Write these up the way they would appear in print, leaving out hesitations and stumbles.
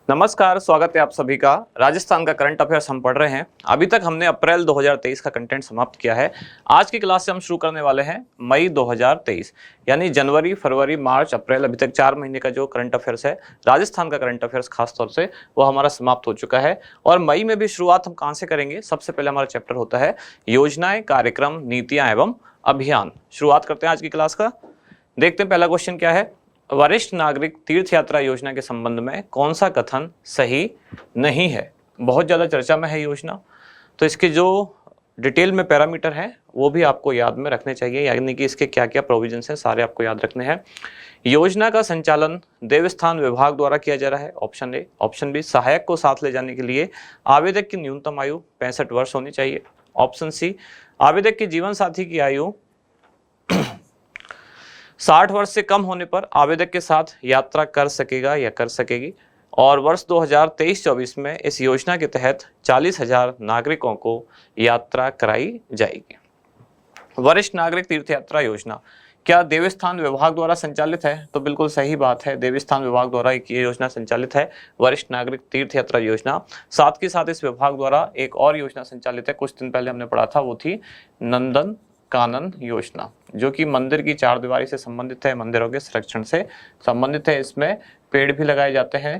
नमस्कार, स्वागत है आप सभी का। राजस्थान का करंट अफेयर्स हम पढ़ रहे हैं। अभी तक हमने अप्रैल 2023 का कंटेंट समाप्त किया है। आज की क्लास से हम शुरू करने वाले हैं मई 2023, यानी जनवरी, फरवरी, मार्च, अप्रैल, अभी तक 4 महीने का जो करंट अफेयर्स है, राजस्थान का करंट अफेयर्स खास तौर से, वो हमारा समाप्त हो चुका है। और मई में भी शुरुआत हम कहाँ से करेंगे? सबसे पहले हमारा चैप्टर होता है योजनाएं, कार्यक्रम, नीतियां एवं अभियान। शुरुआत करते हैं आज की क्लास का। देखते हैं पहला क्वेश्चन क्या है। वरिष्ठ नागरिक तीर्थ यात्रा योजना के संबंध में कौन सा कथन सही नहीं है? बहुत ज़्यादा चर्चा में है योजना, तो इसके जो डिटेल में पैरामीटर हैं वो भी आपको याद में रखने चाहिए, यानी कि इसके क्या क्या प्रोविजंस हैं सारे आपको याद रखने हैं। योजना का संचालन देवस्थान विभाग द्वारा किया जा रहा है, ऑप्शन ए। ऑप्शन बी, सहायक को साथ ले जाने के लिए आवेदक की न्यूनतम आयु 65 वर्ष होनी चाहिए। ऑप्शन सी, आवेदक के जीवन साथी की आयु 60 वर्ष से कम होने पर आवेदक के साथ यात्रा कर सकेगा या कर सकेगी। और वर्ष 2023-24 में इस योजना के तहत 40,000 नागरिकों को यात्रा कराई जाएगी। वरिष्ठ नागरिक तीर्थ यात्रा योजना क्या देवस्थान विभाग द्वारा संचालित है? तो बिल्कुल सही बात है, देवस्थान विभाग द्वारा एक ये योजना संचालित है, वरिष्ठ नागरिक तीर्थ यात्रा योजना। साथ के साथ इस विभाग द्वारा एक और योजना संचालित है, कुछ दिन पहले हमने पढ़ा था, वो थी नंदन कानन योजना, जो कि मंदिर की चारदीवारी से संबंधित है, मंदिरों के संरक्षण से संबंधित है। इसमें पेड़ भी लगाए जाते हैं,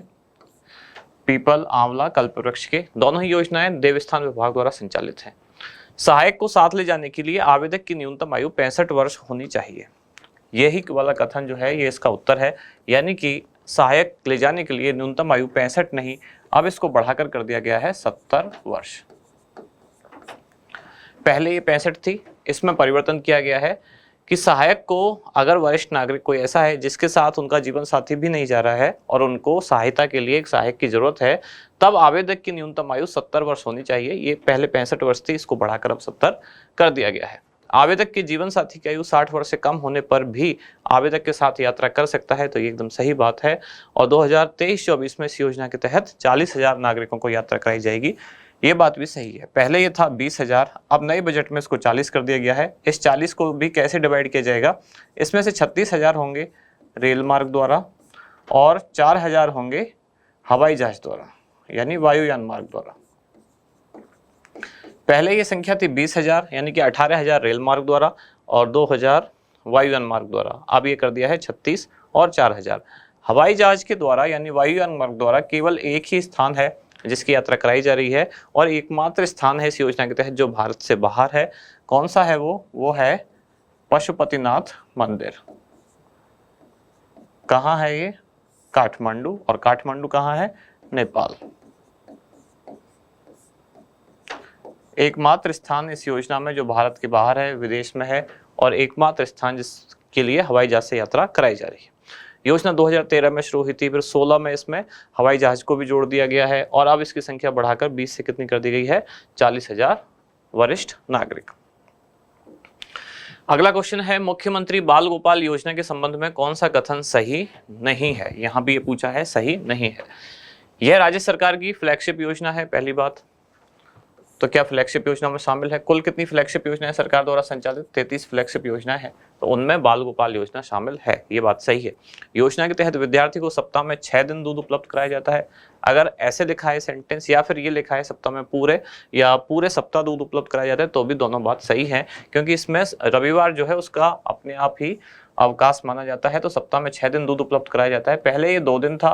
पीपल, आंवला, कल्पवृक्ष के। दोनों ही योजनाएं देवस्थान विभाग द्वारा संचालित हैं। सहायक को साथ ले जाने के लिए आवेदक की न्यूनतम आयु 65 वर्ष होनी चाहिए। यही वाला कथन जो है ये इसका उत्तर है, यानी कि सहायक ले जाने के लिए न्यूनतम आयु 65 नहीं, अब इसको बढ़ाकर कर दिया गया है 70 वर्ष। पहले ये 65 थी, इसमें परिवर्तन किया गया है कि सहायक को, अगर वरिष्ठ नागरिक कोई ऐसा है जिसके साथ उनका जीवन साथी भी नहीं जा रहा है और उनको सहायता के लिए एक सहायक की जरूरत है, तब आवेदक की न्यूनतम आयु 70 वर्ष होनी चाहिए। ये पहले 65 वर्ष थी, इसको बढ़ाकर अब 70 कर दिया गया है। आवेदक के जीवन साथी की आयु 60 वर्ष से कम होने पर भी आवेदक के साथ यात्रा कर सकता है, तो ये एकदम सही बात है। और 2023-24 में इस योजना के तहत 40,000 नागरिकों को यात्रा कराई जाएगी, ये बात भी सही है। पहले ये था 20,000, अब नए बजट में इसको 40 कर दिया गया है। इस 40 को भी कैसे डिवाइड किया जाएगा? इसमें से 36,000 होंगे रेल मार्ग द्वारा और 4,000 होंगे हवाई जहाज द्वारा, यानी वायुयान मार्ग द्वारा। पहले ये संख्या थी 20,000, यानी कि 18,000 रेल मार्ग द्वारा और 2,000 वायुयान मार्ग द्वारा। अब ये कर दिया है 36 और 4,000 हवाई जहाज के द्वारा, यानी वायुयान मार्ग द्वारा। केवल एक ही स्थान है जिसकी यात्रा कराई जा रही है और एकमात्र स्थान है इस योजना के तहत जो भारत से बाहर है। कौन सा है वो है पशुपतिनाथ मंदिर। कहाँ है ये? काठमांडू। और काठमांडू कहाँ है? नेपाल। एकमात्र स्थान इस योजना में जो भारत के बाहर है, विदेश में है, और एकमात्र स्थान जिसके लिए हवाई जहाज से यात्रा कराई जा रही है। योजना 2013 में शुरू हुई थी, फिर 16 में इसमें हवाई जहाज को भी जोड़ दिया गया है और अब इसकी संख्या बढ़ाकर 20 से कितनी कर दी गई है? 40,000 वरिष्ठ नागरिक। अगला क्वेश्चन है, मुख्यमंत्री बाल गोपाल योजना के संबंध में कौन सा कथन सही नहीं है? यहां भी ये पूछा है, सही नहीं है। यह राज्य सरकार की फ्लैगशिप योजना है, पहली बात। तो क्या फ्लैगशिप योजना में शामिल है? कुल कितनी फ्लैगशिप योजनाएं सरकार द्वारा संचालित? 33 फ्लैगशिप योजनाएं हैं, तो उनमें बाल गोपाल योजना शामिल है, ये बात सही है। योजना के तहत विद्यार्थी को सप्ताह में 6 दिन दूध उपलब्ध कराया जाता है। अगर ऐसे लिखा है सेंटेंस या फिर ये लिखा है सप्ताह में पूरे या पूरे सप्ताह दूध उपलब्ध कराया जाता है, तो भी दोनों बात सही है, क्योंकि इसमें रविवार जो है उसका अपने आप ही अवकाश माना जाता है, तो सप्ताह में 6 दिन दूध उपलब्ध कराया जाता है। पहले ये 2 दिन था।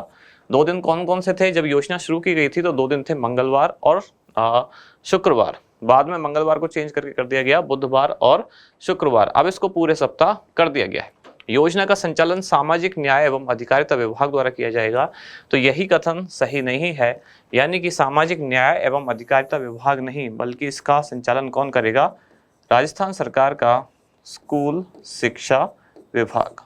2 दिन कौन कौन से थे? जब योजना शुरू की गई थी तो 2 दिन थे, मंगलवार और शुक्रवार। बाद में मंगलवार को चेंज करके कर दिया गया बुधवार और शुक्रवार। अब इसको पूरे सप्ताह कर दिया गया है। योजना का संचालन सामाजिक न्याय एवं अधिकारिता विभाग द्वारा किया जाएगा, तो यही कथन सही नहीं है, यानी कि सामाजिक न्याय एवं अधिकारिता विभाग नहीं, बल्कि इसका संचालन कौन करेगा? राजस्थान सरकार का स्कूल शिक्षा विभाग।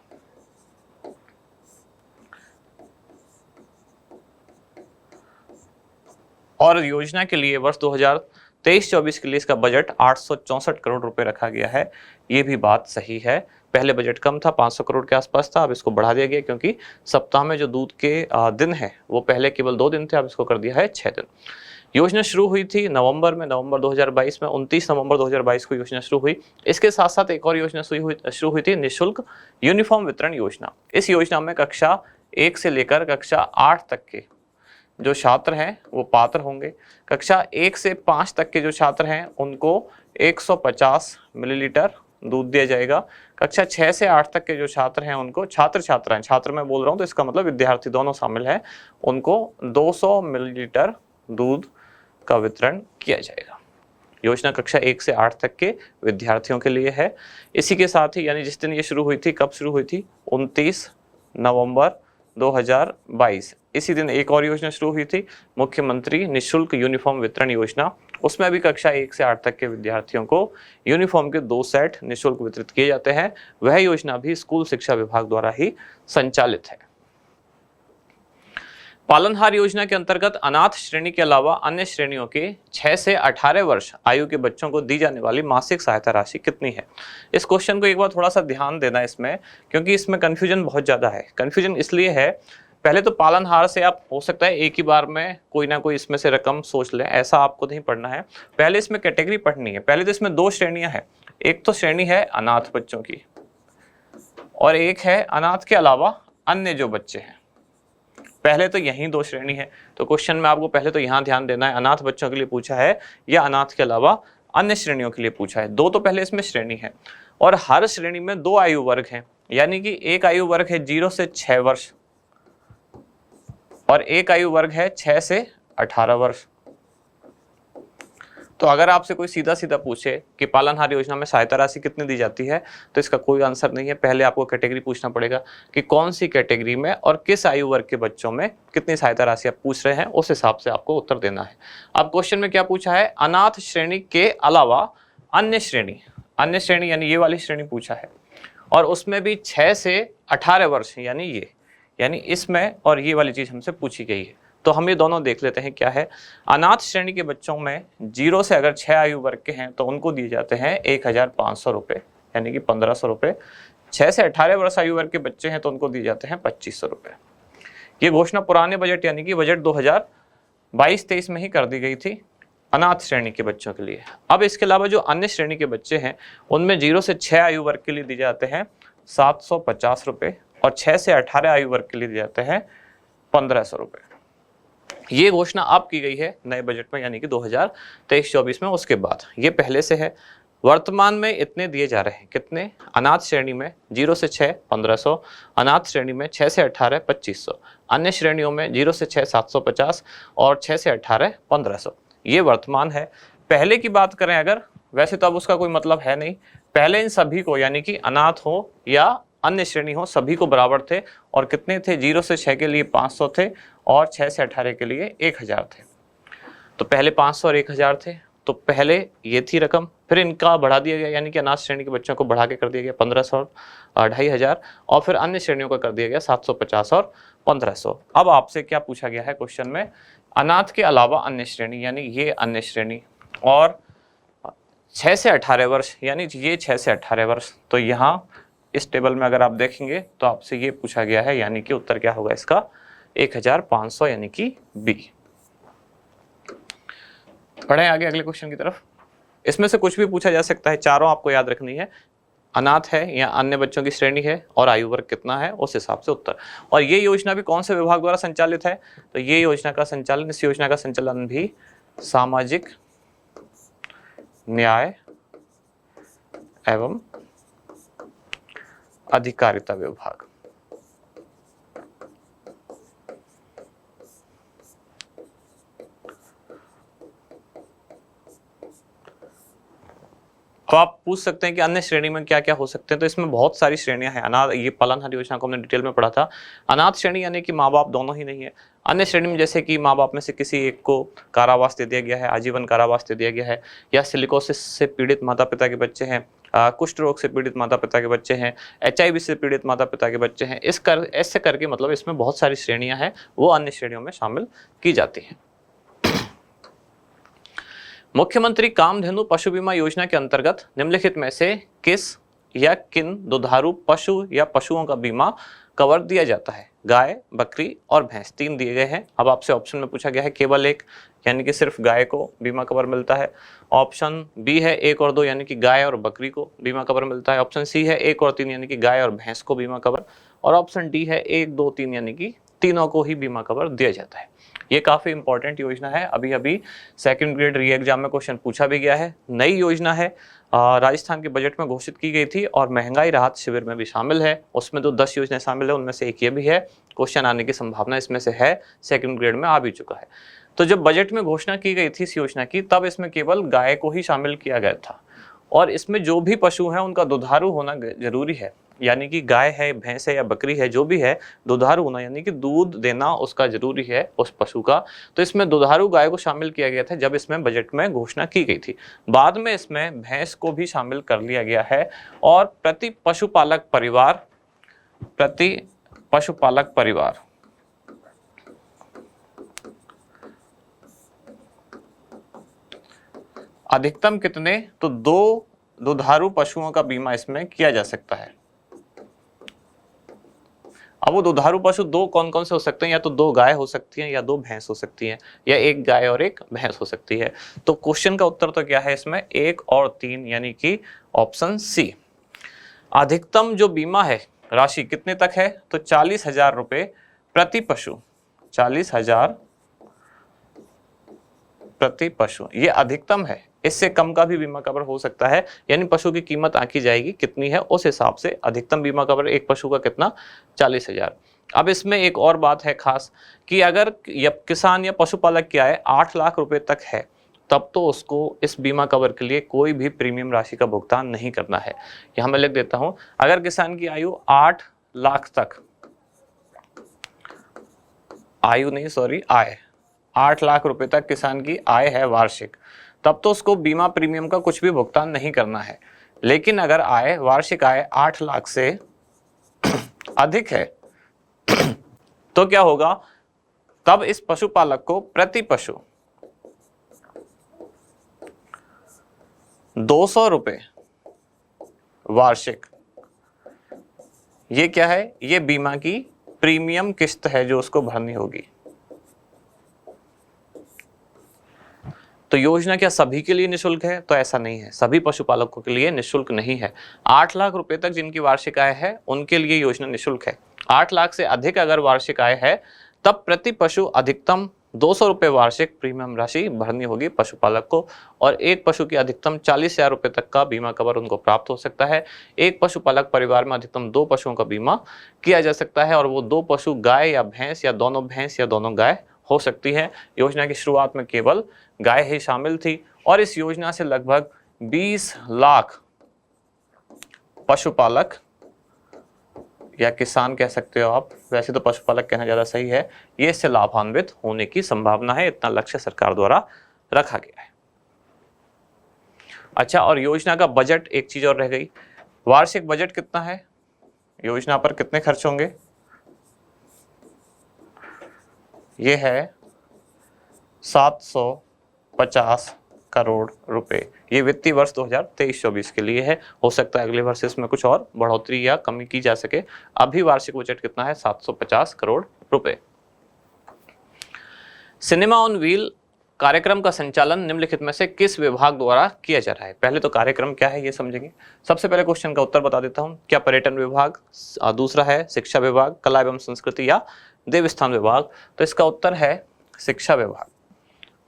और योजना के लिए वर्ष 2023-24 के लिए इसका बजट 864 करोड़ रुपए रखा गया है, ये भी बात सही है। पहले बजट कम था, 500 करोड़ के आसपास था, अब इसको बढ़ा दिया गया क्योंकि सप्ताह में जो दूध के दिन है वो पहले केवल 2 दिन थे, अब इसको कर दिया है 6 दिन। योजना शुरू हुई थी नवंबर 2022 में, 29 नवंबर 2022 को योजना शुरू हुई। इसके साथ साथ एक और योजना शुरू हुई थी, निःशुल्क यूनिफॉर्म वितरण योजना। इस योजना में कक्षा 1 से लेकर कक्षा 8 तक के जो छात्र हैं वो पात्र होंगे। कक्षा 1 से 5 तक के जो छात्र हैं उनको 150 मिलीलीटर दूध दिया जाएगा। कक्षा 6 से 8 तक के जो छात्र हैं उनको, छात्राएं, छात्र मैं बोल रहा हूँ तो इसका मतलब विद्यार्थी दोनों शामिल है, उनको 200 मिलीलीटर दूध का वितरण किया जाएगा। योजना कक्षा 1 से 8 तक के विद्यार्थियों के लिए है। इसी के साथ ही यानी जिस दिन ये शुरू हुई थी, कब शुरू हुई थी, 29 नवंबर 2022, इसी दिन एक और योजना शुरू हुई थी, मुख्यमंत्री निःशुल्क यूनिफॉर्म वितरण योजना। उसमें भी कक्षा 1 से 8 तक के विद्यार्थियों को यूनिफॉर्म के 2 सेट निःशुल्क वितरित किए जाते हैं। वह योजना भी स्कूल शिक्षा विभाग द्वारा ही संचालित है। पालनहार योजना के अंतर्गत अनाथ श्रेणी के अलावा अन्य श्रेणियों के 6 से 18 वर्ष आयु के बच्चों को दी जाने वाली मासिक सहायता राशि कितनी है। इस क्वेश्चन को एक बार थोड़ा सा ध्यान देना इसमें, क्योंकि इसमें कंफ्यूजन बहुत ज़्यादा है। कंफ्यूजन इसलिए है, पहले तो पालनहार से आप हो सकता है एक ही बार में कोई ना कोई इसमें से रकम सोच लें, ऐसा आपको नहीं पढ़ना है। पहले इसमें कैटेगरी पढ़नी है। पहले तो इसमें 2 श्रेणियाँ हैं, एक तो श्रेणी है अनाथ बच्चों की और एक है अनाथ के अलावा अन्य जो बच्चे हैं। पहले तो यही 2 श्रेणी है, तो क्वेश्चन में आपको पहले तो यहाँ ध्यान देना है, अनाथ बच्चों के लिए पूछा है या अनाथ के अलावा अन्य श्रेणियों के लिए पूछा है। 2 तो पहले इसमें श्रेणी है और हर श्रेणी में 2 आयु वर्ग हैं, यानी कि एक आयु वर्ग है 0 से 6 वर्ष और एक आयु वर्ग है 6 से 18 वर्ष। तो अगर आपसे कोई सीधा सीधा पूछे कि पालनहार योजना में सहायता राशि कितनी दी जाती है, तो इसका कोई आंसर नहीं है। पहले आपको कैटेगरी पूछना पड़ेगा कि कौन सी कैटेगरी में और किस आयु वर्ग के बच्चों में कितनी सहायता राशि आप पूछ रहे हैं, उस हिसाब से आपको उत्तर देना है। अब क्वेश्चन में क्या पूछा है, अनाथ श्रेणी के अलावा अन्य श्रेणी यानी ये वाली श्रेणी पूछा है, और उसमें भी 6 से 18 वर्ष यानी इसमें और ये वाली चीज हमसे पूछी गई है। तो हम ये दोनों देख लेते हैं क्या है। अनाथ श्रेणी के बच्चों में 0 से अगर 6 आयु वर्ग के हैं तो उनको दिए जाते हैं 1500 रुपये, यानी कि 1500 रुपये। 6 से 18 वर्ष आयु वर्ग के बच्चे हैं तो उनको दिए जाते हैं 2500 रुपये। ये घोषणा पुराने बजट यानी कि बजट 2022-23 में ही कर दी गई थी अनाथ श्रेणी के बच्चों के लिए। अब इसके अलावा जो अन्य श्रेणी के बच्चे हैं उनमें 0 से 6 आयु वर्ग के लिए दिए जाते हैं 750 रुपये और 6 से 18 आयु वर्ग के लिए दिए जाते हैं 1500 रुपये। ये घोषणा अब की गई है नए बजट में, यानी कि 2023-24 में। उसके बाद ये पहले से है। वर्तमान में इतने दिए जा रहे हैं, कितने, अनाथ श्रेणी में 0 से 6 1500, अनाथ श्रेणी में 6 से 18 2500, अन्य श्रेणियों में 0 से 6 750 और 6 से 18 1500। ये वर्तमान है। पहले की बात करें अगर, वैसे तो अब उसका कोई मतलब है नहीं। पहले इन सभी को यानी कि अनाथ हो या अन्य श्रेणी हो सभी को बराबर थे, और कितने थे, 0 से 6 के लिए 500 थे और 6 से 18 के लिए 1000 थे। तो पहले 500 और 1000 थे, तो पहले ये थी रकम, फिर इनका बढ़ा दिया गया, यानी कि अनाथ श्रेणी के बच्चों को बढ़ा के कर दिया गया 1500 और 2500, और फिर अन्य श्रेणियों का कर दिया गया 750 और 1500। अब आपसे क्या पूछा गया है क्वेश्चन में, अनाथ के अलावा अन्य श्रेणी, यानी ये अन्य श्रेणी, और 6 से 18 वर्ष यानी ये 6 से 18 वर्ष। तो यहाँ इस टेबल में अगर आप देखेंगे तो आपसे ये पूछा गया है, यानी कि उत्तर क्या होगा इसका, 1500, यानी कि बी। बढ़े आगे अगले क्वेश्चन की तरफ। इसमें से कुछ भी पूछा जा सकता है, चारों आपको याद रखनी है। अनाथ है या अन्य बच्चों की श्रेणी है और आयु वर्ग कितना है, उस हिसाब से उत्तर। और ये योजना भी कौन से विभाग द्वारा संचालित है, तो ये योजना का संचालन, इस योजना का संचालन भी सामाजिक न्याय एवं अधिकारिता विभाग। तो आप पूछ सकते हैं कि अन्य श्रेणी में क्या क्या हो सकते हैं, तो इसमें बहुत सारी श्रेणियां हैं। अनाथ, ये पालनहार योजना को हमने डिटेल में पढ़ा था। अनाथ श्रेणी यानी कि माँ बाप दोनों ही नहीं है। अन्य श्रेणी में जैसे कि माँ बाप में से किसी एक को कारावास दे दिया गया है, आजीवन कारावास दे दिया गया है, या सिलिकोसिस से पीड़ित माता पिता के बच्चे हैं, कुष्ठ रोग से पीड़ित माता पिता के बच्चे हैं, HIV से पीड़ित माता पिता के बच्चे हैं। ऐसे करके मतलब इसमें बहुत सारी श्रेणियां हैं, वो अन्य श्रेणियों में शामिल की जाती हैं। मुख्यमंत्री कामधेनु पशु बीमा योजना के अंतर्गत निम्नलिखित में से किस या किन दुधारू पशु या पशुओं का बीमा कवर दिया जाता है। गाय, बकरी और भैंस, 3 दिए गए हैं। अब आपसे ऑप्शन में पूछा गया है केवल एक, यानी कि सिर्फ गाय को बीमा कवर मिलता है। ऑप्शन बी है 1 और 2, यानी कि गाय और बकरी को बीमा कवर मिलता है। ऑप्शन सी है 1 और 3, यानी कि गाय और भैंस को बीमा कवर। और ऑप्शन डी है 1, 2, 3, यानी कि तीनों को ही बीमा कवर दिया जाता है। ये काफी इंपॉर्टेंट योजना है, अभी अभी सेकंड ग्रेड री एग्जाम में क्वेश्चन पूछा भी गया है। नई योजना है, राजस्थान के बजट में घोषित की गई थी और महंगाई राहत शिविर में भी शामिल है। उसमें तो 10 योजनाएं शामिल है, उनमें से एक ये भी है। क्वेश्चन आने की संभावना इसमें से है, सेकंड ग्रेड में आ भी चुका है। तो जब बजट में घोषणा की गई थी इस योजना की, तब इसमें केवल गाय को ही शामिल किया गया था और इसमें जो भी पशु हैं उनका दुधारू होना जरूरी है, यानी कि गाय है, भैंस है या बकरी है, जो भी है दुधारू होना, यानी कि दूध देना उसका जरूरी है उस पशु का। तो इसमें दुधारू गाय को शामिल किया गया था जब इसमें बजट में घोषणा की गई थी। बाद में इसमें भैंस को भी शामिल कर लिया गया है और प्रति पशुपालक परिवार अधिकतम कितने, तो 2 दुधारू पशुओं का बीमा इसमें किया जा सकता है। अब वो दुधारू पशु 2 कौन कौन से हो सकते हैं, या तो 2 गाय हो सकती हैं या 2 भैंस हो सकती हैं, या 1 गाय और 1 भैंस हो सकती है। तो क्वेश्चन का उत्तर तो क्या है इसमें, 1 और 3, यानी कि ऑप्शन सी। अधिकतम जो बीमा है राशि कितने तक है, तो 40,000 रुपए प्रति पशु, 40,000 प्रति पशु, ये अधिकतम है। इससे कम का भी बीमा कवर हो सकता है, यानी पशु की कीमत आंकी जाएगी कितनी है उस हिसाब से अधिकतम बीमा कवर एक पशु का कितना, 40,000। अब इसमें एक और बात है खास कि अगर किसान या पशुपालक की आय 8 लाख रुपए तक है, तब तो उसको इस बीमा कवर के लिए कोई भी प्रीमियम राशि का भुगतान नहीं करना है। यहां मैं लिख देता हूं, अगर किसान की आयु 8 लाख तक, आय 8 लाख रुपए तक किसान की आय है वार्षिक, तब तो उसको बीमा प्रीमियम का कुछ भी भुगतान नहीं करना है। लेकिन अगर वार्षिक आय 8 लाख से अधिक है तो क्या होगा, तब इस पशुपालक को प्रति पशु 200 रुपए वार्षिक, ये क्या है, ये बीमा की प्रीमियम किस्त है जो उसको भरनी होगी। तो योजना क्या सभी के लिए निशुल्क है, तो ऐसा नहीं है, सभी पशुपालकों के लिए निशुल्क नहीं है। 8 लाख रुपए तक जिनकी वार्षिक आय है उनके लिए योजना निशुल्क है। 8 लाख से अधिक अगर वार्षिक आय है तब प्रति पशु अधिकतम 200 रुपए वार्षिक प्रीमियम राशि भरनी होगी पशुपालक को, और एक पशु की अधिकतम 40,000 रुपए तक का बीमा कवर उनको प्राप्त हो सकता है। एक पशुपालक परिवार में अधिकतम 2 पशुओं का बीमा किया जा सकता है और वो 2 पशु गाय या भैंस या दोनों गाय हो सकती है। योजना की शुरुआत में केवल गाय ही शामिल थी और इस योजना से लगभग 20 लाख पशुपालक या किसान कह सकते हो आप, वैसे तो पशुपालक कहना ज्यादा सही है, ये इससे लाभान्वित होने की संभावना है। इतना लक्ष्य सरकार द्वारा रखा गया है। अच्छा, और योजना का बजट, एक चीज और रह गई, वार्षिक बजट कितना है, योजना पर कितने खर्च होंगे, ये है 750 करोड़ रुपए। ये वित्तीय वर्ष 2023-24 के लिए है, हो सकता है अगले वर्ष इसमें कुछ और बढ़ोतरी या कमी की जा सके। अभी वार्षिक बजट कितना है, 750 करोड़ रुपए। सिनेमा ऑन व्हील कार्यक्रम का संचालन निम्नलिखित में से किस विभाग द्वारा किया जा रहा है। पहले तो कार्यक्रम क्या है ये समझेंगे। सबसे पहले क्वेश्चन का उत्तर बता देता हूं, क्या पर्यटन विभाग, दूसरा है शिक्षा विभाग, कला एवं संस्कृति या देवस्थान विभाग। तो इसका उत्तर है शिक्षा विभाग।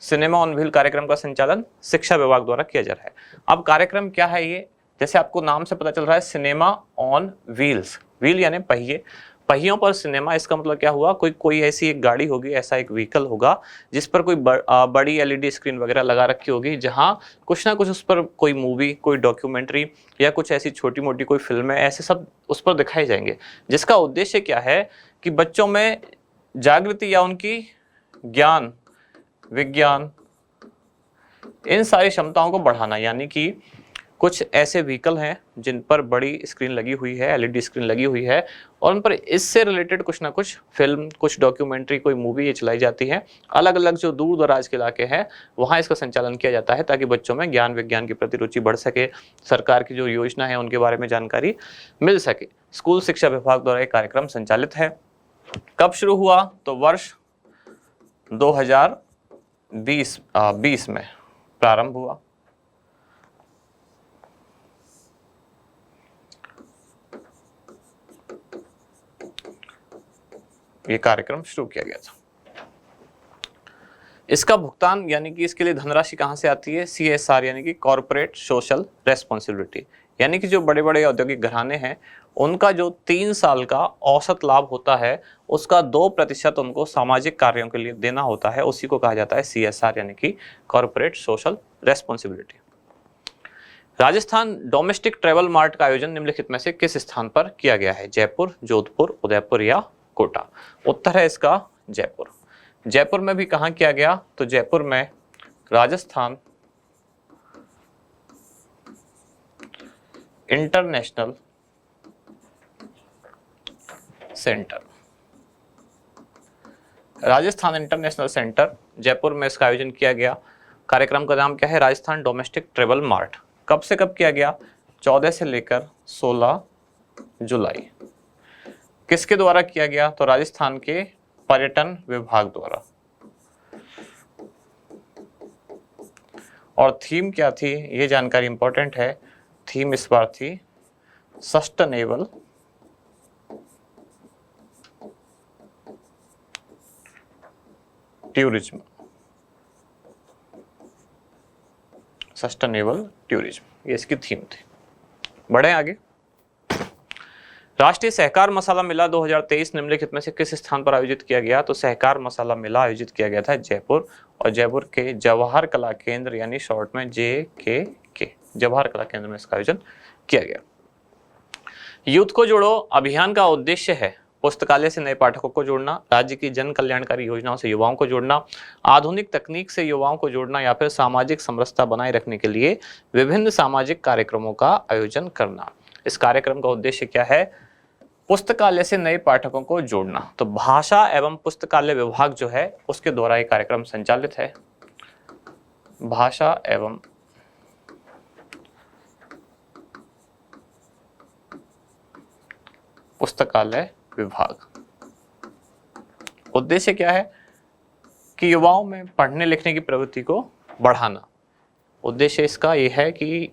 सिनेमा ऑन व्हील कार्यक्रम का संचालन शिक्षा विभाग द्वारा किया जा रहा है। अब कार्यक्रम क्या है ये, जैसे आपको नाम से पता चल रहा है, सिनेमा ऑन व्हील्स, व्हील यानी पहिए, पहियों पर सिनेमा, इसका मतलब क्या हुआ, कोई ऐसी एक गाड़ी होगी, ऐसा एक व्हीकल होगा जिस पर कोई बड़ी एलईडी स्क्रीन वगैरह लगा रखी होगी, जहां कुछ ना कुछ उस पर कोई मूवी, कोई डॉक्यूमेंट्री या कुछ ऐसी छोटी मोटी कोई फिल्में, ऐसे सब उस पर दिखाए जाएंगे, जिसका उद्देश्य क्या है कि बच्चों में जागृति या उनकी ज्ञान, विज्ञान, इन सारी क्षमताओं को बढ़ाना। यानी कि कुछ ऐसे व्हीकल हैं जिन पर बड़ी स्क्रीन लगी हुई है, एलईडी स्क्रीन लगी हुई है, और उन पर इससे रिलेटेड कुछ ना कुछ फिल्म, कुछ डॉक्यूमेंट्री, कोई मूवी ये चलाई जाती है। अलग अलग जो दूर दराज के इलाके हैं वहाँ इसका संचालन किया जाता है ताकि बच्चों में ज्ञान विज्ञान की प्रति रुचि बढ़ सके, सरकार की जो योजना है उनके बारे में जानकारी मिल सके। स्कूल शिक्षा विभाग द्वारा एक कार्यक्रम संचालित है। कब शुरू हुआ, तो वर्ष 2020 में प्रारंभ हुआ। ये कार्यक्रम शुरू किया गया था। इसका भुगतान यानी कि इसके लिए धनराशि कहाँ से आती है? CSR यानी कि कॉर्पोरेट सोशल रेस्पॉन्सिबिलिटी, यानी कि जो बड़े बड़े औद्योगिक घराने हैं उनका जो 3 साल का औसत लाभ होता है उसका 2% उनको सामाजिक कार्यों के लिए देना होता है, उसी को कहा जाता है CSR यानी कि corporate social responsibility. Rajasthan domestic travel mart का आयोजन निम्नलिखित में से किस स्थान पर किया गया है? जयपुर, जोधपुर, उदयपुर या कोटा? उत्तर है इसका जयपुर। जयपुर में भी कहां किया गया? तो जयपुर में Rajasthan international centre, Rajasthan international centre Jaipur में इसका आयोजन किया गया। कार्यक्रम का नाम क्या है? Rajasthan domestic travel mart. कब से कब किया गया? 14 से लेकर 16 जुलाई। किसके द्वारा किया गया? तो राजस्थान के पर्यटन विभाग द्वारा। और थीम क्या थी? ये जानकारी इंपॉर्टेंट है। थीम इस बार थी सस्टेनेबल टूरिज्म, सस्टेनेबल टूरिज्म, ये इसकी थीम थी। बढ़े आगे। राष्ट्रीय सहकार मसाला मेला 2023 निम्नलिखित में से किस स्थान पर आयोजित किया गया? तो सहकार मसाला मेला आयोजित किया गया था जयपुर, और जयपुर के जवाहर कला केंद्र यानी शॉर्ट में JKK, जवाहर कला केंद्र में इसका आयोजन किया गया। यूथ को जोड़ो अभियान का उद्देश्य है पुस्तकालय से नए पाठकों को जोड़ना, राज्य की जन कल्याणकारी योजनाओं से युवाओं को जोड़ना, आधुनिक तकनीक से युवाओं को जोड़ना, या फिर सामाजिक समरसता बनाए रखने के लिए विभिन्न सामाजिक कार्यक्रमों का आयोजन करना। इस कार्यक्रम का उद्देश्य क्या है? पुस्तकालय से नए पाठकों को जोड़ना। तो भाषा एवं पुस्तकालय विभाग जो है उसके द्वारा ये कार्यक्रम संचालित है। भाषा एवं पुस्तकालय विभाग। उद्देश्य क्या है? कि युवाओं में पढ़ने लिखने की प्रवृत्ति को बढ़ाना। उद्देश्य इसका ये है कि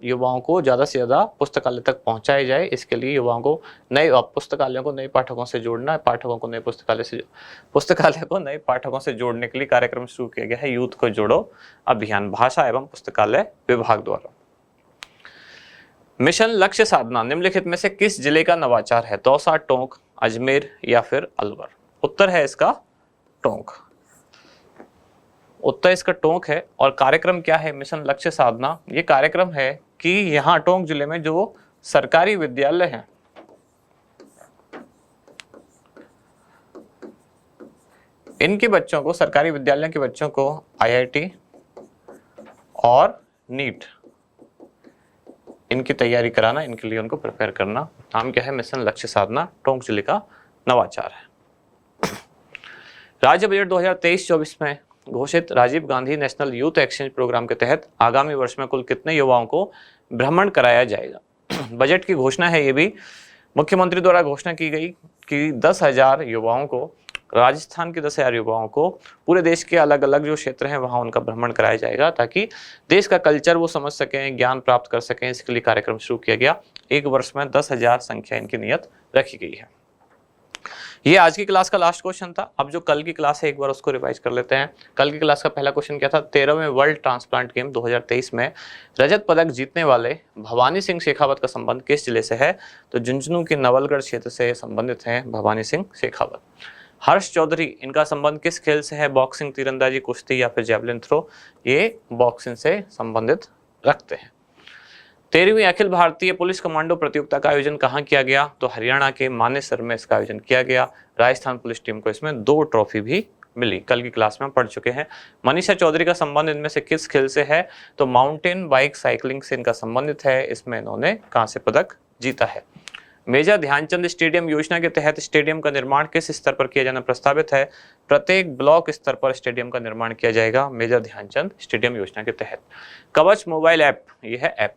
युवाओं को ज़्यादा से ज़्यादा पुस्तकालय तक पहुंचाया जाए। इसके लिए युवाओं को नए पुस्तकालयों को नए पाठकों से जोड़ना है, पाठकों को नए पुस्तकालय को नए पाठकों से जोड़ने के लिए कार्यक्रम शुरू किया गया है यूथ को जोड़ो अभियान, भाषा एवं पुस्तकालय विभाग द्वारा। मिशन लक्ष्य साधना निम्नलिखित में से किस जिले का नवाचार है? दौसा, टोंक, अजमेर या फिर अलवर? उत्तर है इसका टोंक। उत्तर इसका टोंक है। और कार्यक्रम क्या है मिशन लक्ष्य साधना? ये कार्यक्रम है कि यहाँ टोंक जिले में जो सरकारी विद्यालय हैं इनके बच्चों को, सरकारी विद्यालयों के बच्चों को IIT और नीट इनकी तैयारी कराना, इनके लिए उनको प्रिपेयर करना। नाम क्या है? मिशन लक्ष्य साधना, टोंक जिले का नवाचार है। राज्य बजट 2023-24 में घोषित Rajiv Gandhi national youth exchange programme के तहत आगामी वर्ष में कुल कितने युवाओं को भ्रमण कराया जाएगा? बजट की घोषणा है ये भी। मुख्यमंत्री द्वारा घोषणा की गई कि 10,000 युवाओं को, राजस्थान के 10,000 युवाओं को पूरे देश के अलग अलग जो क्षेत्र हैं वहां उनका भ्रमण कराया जाएगा, ताकि देश का कल्चर वो समझ सकें, ज्ञान प्राप्त कर सकें। इसके लिए कार्यक्रम शुरू किया गया। एक वर्ष में 10,000 संख्या इनकी नियत रखी गई है। ये आज की क्लास का लास्ट क्वेश्चन था। अब जो कल की क्लास है एक बार उसको रिवाइज कर लेते हैं। कल की क्लास का पहला क्वेश्चन क्या था? 13वें वर्ल्ड ट्रांसप्लांट गेम 2023 में रजत पदक जीतने वाले भवानी सिंह शेखावत का संबंध किस जिले से है? तो झुंझुनू के नवलगढ़ क्षेत्र से संबंधित हैं भवानी सिंह शेखावत। हर्ष चौधरी, इनका संबंध किस खेल से है? बॉक्सिंग, तीरंदाजी, कुश्ती या फिर जेवलिन थ्रो? ये बॉक्सिंग से संबंधित रखते हैं। 13वीं अखिल भारतीय पुलिस कमांडो प्रतियोगिता का आयोजन कहाँ किया गया? तो हरियाणा के मानेसर में इसका आयोजन किया गया। राजस्थान पुलिस टीम को इसमें 2 ट्रॉफी भी मिली। कल की क्लास में पढ़ चुके हैं। मनीषा चौधरी का संबंध इनमें से किस खेल से है? तो माउंटेन बाइक साइकिलिंग से इनका संबंधित है। इसमें इन्होंने कांस्य पदक जीता है। मेजर ध्यानचंद स्टेडियम योजना के तहत स्टेडियम का निर्माण किस स्तर पर किया जाना प्रस्तावित है? प्रत्येक ब्लॉक स्तर पर स्टेडियम का निर्माण किया जाएगा मेजर ध्यानचंद स्टेडियम योजना के तहत। कवच मोबाइल ऐप, ये है ऐप,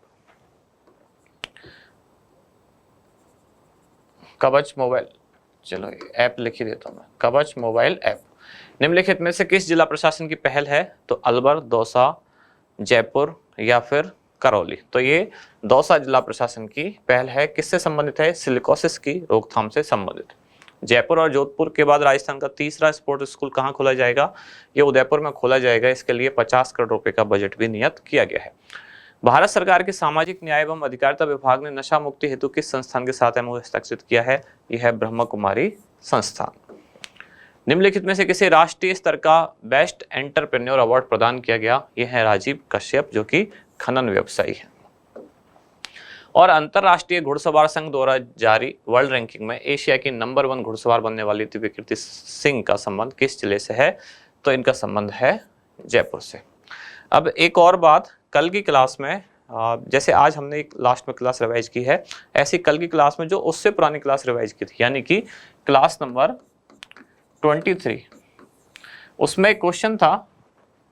कवच मोबाइल, चलो ऐप लिख ही देता हूं मैं, कवच मोबाइल ऐप निम्नलिखित में से किस जिला प्रशासन की पहल है? तो अलवर, दौसा, जयपुर या फिर करौली? तो ये दौसा जिला प्रशासन की पहल है। किससे संबंधित है? सिलिकोसिस की रोकथाम से संबंधित। जयपुर और जोधपुर के बाद राजस्थान का तीसरा स्पोर्ट्स स्कूल कहाँ खोला जाएगा? ये उदयपुर में खोला जाएगा। इसके लिए 50 करोड़ रुपए का बजट भी नियत किया गया है। भारत सरकार के सामाजिक न्याय एवं अधिकारिता विभाग ने नशा मुक्ति हेतु किस संस्थान के साथ एमओयू हस्ताक्षरित किया है? यह है ब्रह्म कुमारी संस्थान। निम्नलिखित में से किसे राष्ट्रीय स्तर का बेस्ट एंटरप्रेन्योर अवार्ड प्रदान किया गया? यह है राजीव कश्यप, जो कि खनन व्यवसायी है। और अंतरराष्ट्रीय घुड़सवार संघ द्वारा जारी वर्ल्ड रैंकिंग में एशिया की नंबर 1 घुड़सवार बनने वाली दिव्यकीर्ति सिंह का संबंध किस जिले से है? तो इनका संबंध है जयपुर से। अब एक और बात, कल की क्लास में जैसे आज हमने एक लास्ट में क्लास रिवाइज की है, ऐसी कल की क्लास में जो उससे पुरानी क्लास रिवाइज की थी, यानी कि क्लास नंबर 23, उसमें एक क्वेश्चन था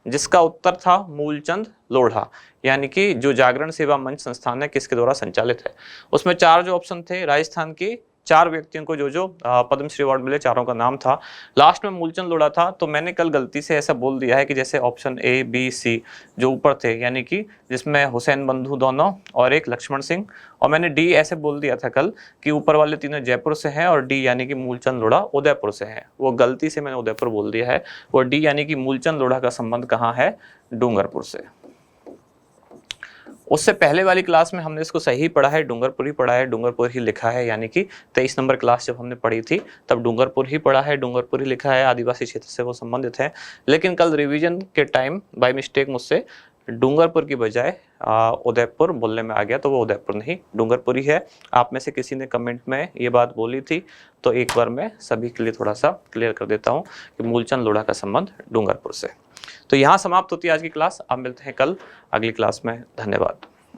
जिसका उत्तर था मूलचंद लोढ़ा, यानी कि जो जागरण सेवा मंच संस्थान है किसके द्वारा संचालित है। उसमें 4 जो ऑप्शन थे, राजस्थान के 4 व्यक्तियों को जो पद्मश्री अवार्ड मिले, चारों का नाम था। लास्ट में मूलचंद लोढ़ा था, तो मैंने कल गलती से ऐसा बोल दिया है कि जैसे ऑप्शन ए बी सी जो ऊपर थे, यानी कि जिसमें हुसैन बंधु दोनों और एक लक्ष्मण सिंह, और मैंने डी ऐसे बोल दिया था कल कि ऊपर वाले तीनों जयपुर से हैं और डी यानी कि मूलचंद लोढ़ा उदयपुर से हैं। वो गलती से मैंने उदयपुर बोल दिया है। वो डी यानी कि मूलचंद लोढ़ा का संबंध कहाँ है? डूंगरपुर से। उससे पहले वाली क्लास में हमने इसको सही पढ़ा है, डूंगरपुर ही पढ़ा है, डूंगरपुर ही लिखा है, यानी कि 23 नंबर क्लास जब हमने पढ़ी थी तब डूंगरपुर ही पढ़ा है, डूंगरपुर ही लिखा है, आदिवासी क्षेत्र से वो संबंधित है। लेकिन कल रिवीजन के टाइम बाय मिस्टेक मुझसे डूंगरपुर की बजाय उदयपुर बोलने में आ गया, तो वो उदयपुर नहीं डूंगरपुर ही है। आप में से किसी ने कमेंट में ये बात बोली थी, तो एक बार मैं सभी के लिए थोड़ा सा क्लियर कर देता हूँ कि मूलचंद लोढ़ा का संबंध डूंगरपुर से। तो यहाँ समाप्त होती है आज की क्लास। अब मिलते हैं कल अगली क्लास में। धन्यवाद।